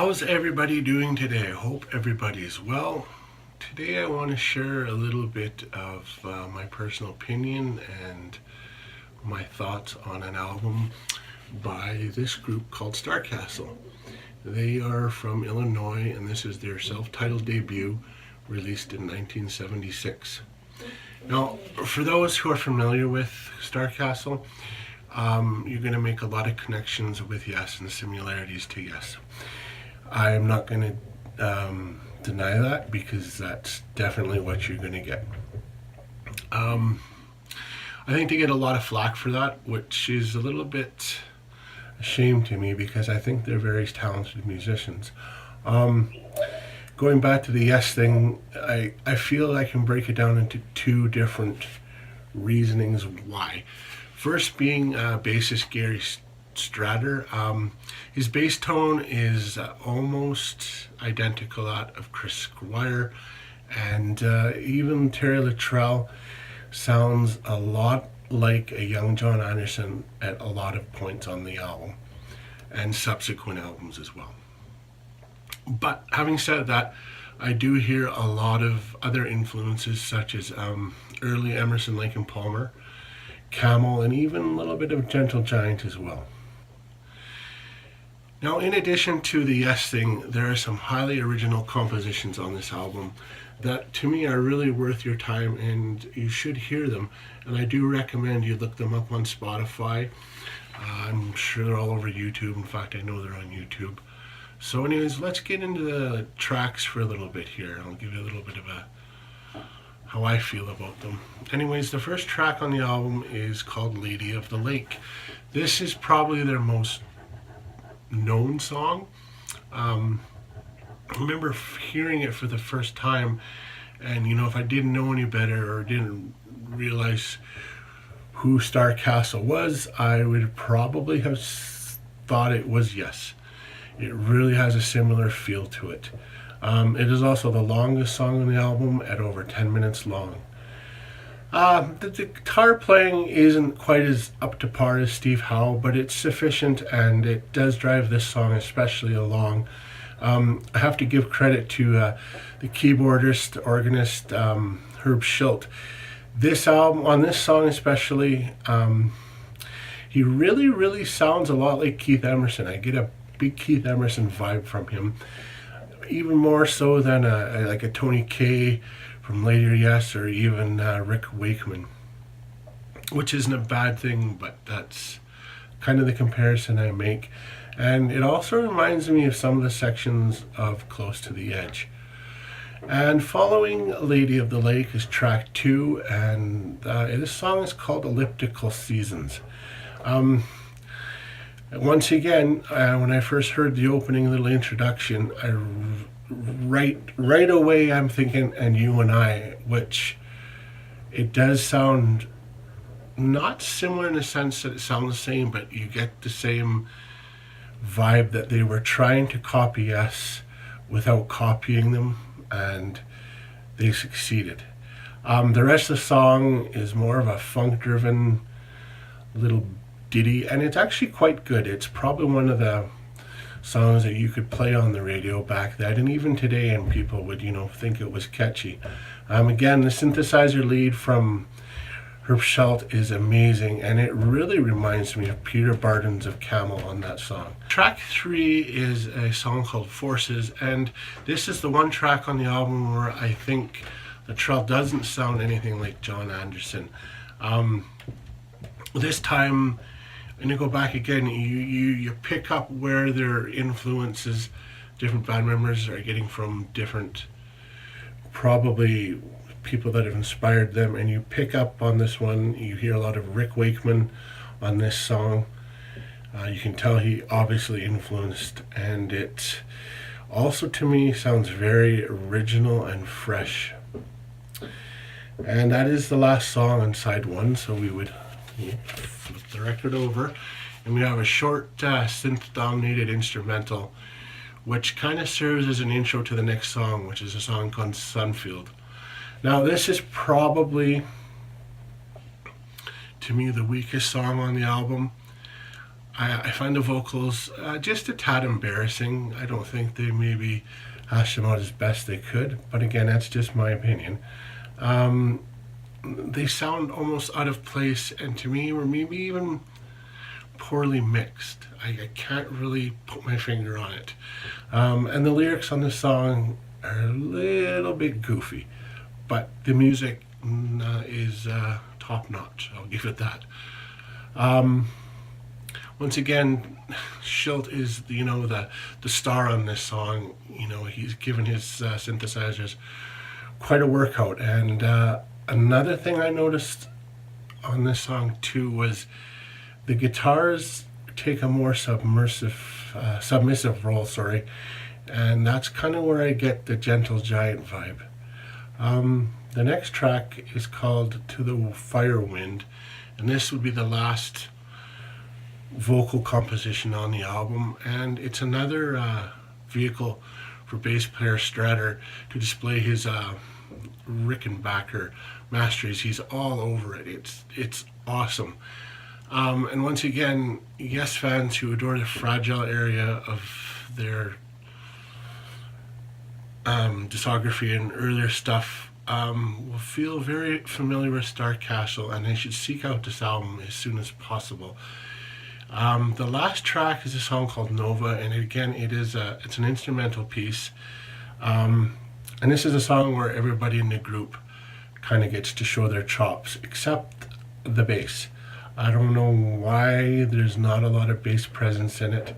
How's everybody doing today? I hope everybody's well. Today I want to share a little bit of my personal opinion and my thoughts on an album by this group called Starcastle. They are from Illinois and this is their self-titled debut released in 1976. Now, for those who are familiar with Starcastle, you're going to make a lot of connections with Yes and similarities to Yes. I'm not going to deny that because that's definitely what you're going to get. I think they get a lot of flack for that, which is a little bit a shame to me because I think they're very talented musicians. Going back to the Yes thing, I feel I can break it down into two different reasonings why. First being bassist Gary Strader. His bass tone is almost identical to that of Chris Squire, and even Terry Luttrell sounds a lot like a young John Anderson at a lot of points on the album and subsequent albums as well. But having said that, I do hear a lot of other influences such as early Emerson, Lake and Palmer, Camel, and even a little bit of Gentle Giant as well. Now, in addition to the Yes thing, there are some highly original compositions on this album that to me are really worth your time and you should hear them. And I do recommend you look them up on Spotify. I'm sure they're all over YouTube. In fact, I know they're on YouTube. So anyways, let's get into the tracks for a little bit here. I'll give you a little bit of how I feel about them. Anyways, the first track on the album is called Lady of the Lake. This is probably their most known song. I remember hearing it for the first time, and if I didn't know any better or didn't realize who Starcastle was, I would probably have thought it was Yes. It really has a similar feel to it. It is also the longest song on the album at over 10 minutes long. The guitar playing isn't quite as up to par as Steve Howe, but it's sufficient and it does drive this song especially along. I have to give credit to the keyboardist, organist, Herb Schilt. This album, on this song especially, he really sounds a lot like Keith Emerson. I get a big Keith Emerson vibe from him, even more so than like a Tony Kaye from later Yes, or even Rick Wakeman, which isn't a bad thing, but that's kind of the comparison I make. And it also reminds me of some of the sections of Close to the Edge. And following Lady of the Lake is track 2, and this song is called Elliptical Seasons. Once again, when I first heard the opening little introduction, right away I'm thinking And You and I, which it does sound not similar in the sense that it sounds the same, but you get the same vibe that they were trying to copy Yes without copying them, and they succeeded. The rest of the song is more of a funk-driven little ditty, and it's actually quite good. It's probably one of the songs that you could play on the radio back then and even today, and people would think it was catchy. Again, the synthesizer lead from Herb Schilt is amazing, and it really reminds me of Peter Barden's of Camel on that song. Track 3 is a song called Forces, and this is the one track on the album where I think Luttrell doesn't sound anything like John Anderson. This time, and you go back again, you pick up where their influences, different band members are getting from different, probably people that have inspired them, and you pick up on this one. You hear a lot of Rick Wakeman on this song. You can tell he obviously influenced, and it also to me sounds very original and fresh. And that is the last song on side 1, so we would flip the record over, and we have a short synth-dominated instrumental, which kind of serves as an intro to the next song, which is a song called Sunfield. Now, this is probably, to me, the weakest song on the album. I find the vocals just a tad embarrassing. I don't think they maybe hashed them out as best they could, but again, that's just my opinion. They sound almost out of place, and to me, or maybe even poorly mixed. I can't really put my finger on it. And the lyrics on the song are a little bit goofy, but the music is top notch. I'll give it that. Once again, Schilt is the star on this song. He's given his synthesizers quite a workout. And another thing I noticed on this song too was the guitars take a more submissive role, and that's kind of where I get the Gentle Giant vibe. The next track is called To the Fire Wind, and this would be the last vocal composition on the album, and it's another vehicle for bass player Strader to display his Rickenbacker masteries. He's all over it. It's awesome. And once again, Yes fans who adore the fragile area of their discography and earlier stuff will feel very familiar with Starcastle, and they should seek out this album as soon as possible. The last track is a song called Nova, and again, it's an instrumental piece. And this is a song where everybody in the group kind of gets to show their chops, except the bass. I don't know why there's not a lot of bass presence in it.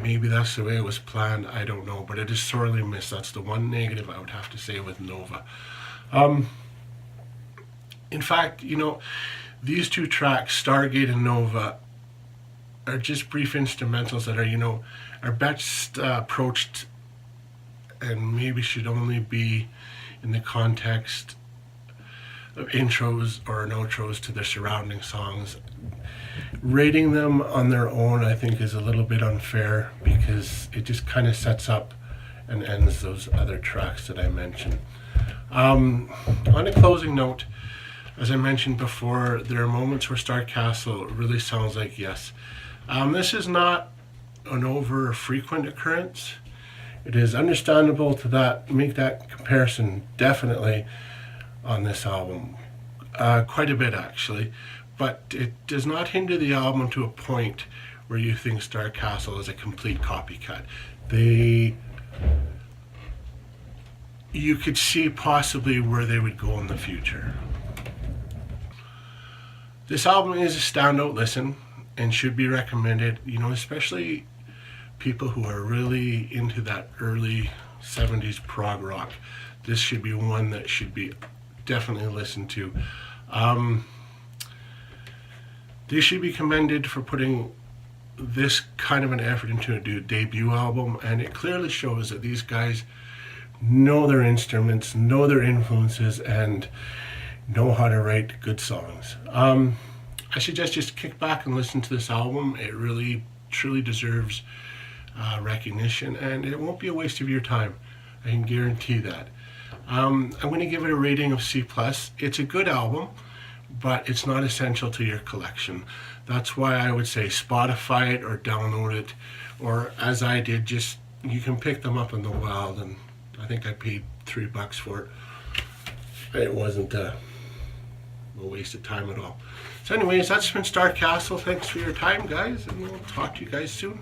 Maybe that's the way it was planned, I don't know, but it is sorely missed. That's the one negative I would have to say with Nova. In fact, these two tracks, Stargate and Nova, are just brief instrumentals that are best approached and maybe should only be in the context of intros or outros to their surrounding songs. Rating them on their own, I think, is a little bit unfair because it just kind of sets up and ends those other tracks that I mentioned. On a closing note, as I mentioned before, there are moments where Starcastle really sounds like Yes. This is not an over frequent occurrence. It is understandable to make that comparison definitely on this album, quite a bit actually, but it does not hinder the album to a point where you think Starcastle is a complete copycat. You could see possibly where they would go in the future. This album is a standout listen and should be recommended, especially people who are really into that early 70s prog rock. This should be one that should be definitely listened to. They should be commended for putting this kind of an effort into a debut album, and it clearly shows that these guys know their instruments, know their influences, and know how to write good songs. I suggest just kick back and listen to this album. It really, truly deserves recognition, and it won't be a waste of your time. I can guarantee that. I'm going to give it a rating of C+. It's a good album, but it's not essential to your collection. That's why I would say Spotify it or download it, or as I did, you can pick them up in the wild, and I think I paid $3 for it. It wasn't a waste of time at all. So anyways, that's been Starcastle. Thanks for your time, guys, and we'll talk to you guys soon.